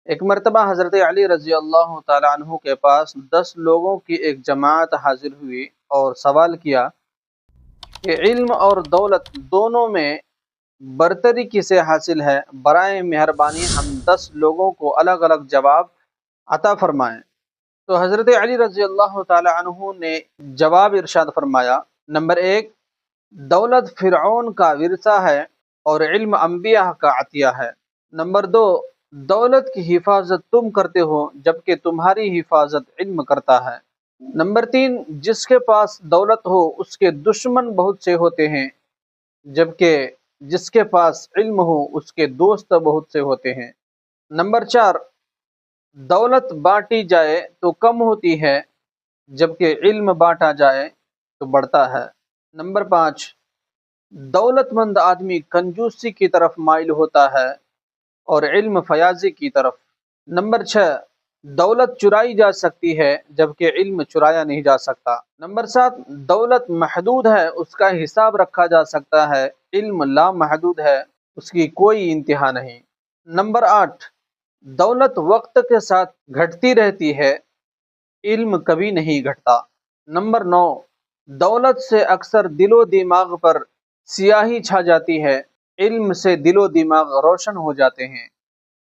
ایک مرتبہ حضرت علی رضی اللہ تعالیٰ عنہ کے پاس 10 لوگوں کی ایک جماعت حاضر ہوئی اور سوال کیا کہ علم اور دولت دونوں میں برتری کسے حاصل ہے؟ برائے مہربانی ہم 10 لوگوں کو الگ الگ جواب عطا فرمائیں۔ تو حضرت علی رضی اللہ تعالیٰ عنہ نے جواب ارشاد فرمایا، نمبر 1، دولت فرعون کا ورثہ ہے اور علم انبیاء کا عطیہ ہے۔ نمبر 2، دولت کی حفاظت تم کرتے ہو جبکہ تمہاری حفاظت علم کرتا ہے۔ نمبر 3، جس کے پاس دولت ہو اس کے دشمن بہت سے ہوتے ہیں جبکہ جس کے پاس علم ہو اس کے دوست بہت سے ہوتے ہیں۔ نمبر 4، دولت بانٹی جائے تو کم ہوتی ہے جبکہ علم بانٹا جائے تو بڑھتا ہے۔ نمبر 5، دولت مند آدمی کنجوسی کی طرف مائل ہوتا ہے اور علم فیاضی کی طرف۔ نمبر 6، دولت چرائی جا سکتی ہے جبکہ علم چرایا نہیں جا سکتا۔ نمبر 7، دولت محدود ہے اس کا حساب رکھا جا سکتا ہے، علم لامحدود ہے اس کی کوئی انتہا نہیں۔ نمبر 8، دولت وقت کے ساتھ گھٹتی رہتی ہے، علم کبھی نہیں گھٹتا۔ نمبر 9، دولت سے اکثر دل و دماغ پر سیاہی چھا جاتی ہے، علم سے دل و دماغ روشن ہو جاتے ہیں۔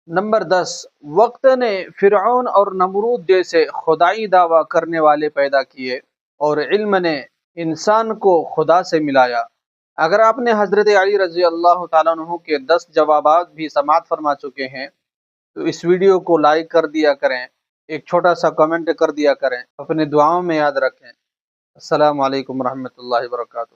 نمبر 10، وقت نے فرعون اور نمرود جیسے خدائی دعویٰ کرنے والے پیدا کیے اور علم نے انسان کو خدا سے ملایا۔ اگر آپ نے حضرت علی رضی اللہ تعالیٰ عنہ کے 10 جوابات بھی سماعت فرما چکے ہیں تو اس ویڈیو کو لائک کر دیا کریں، ایک چھوٹا سا کمنٹ کر دیا کریں، اپنے دعاؤں میں یاد رکھیں۔ السلام علیکم ورحمۃ اللہ وبرکاتہ۔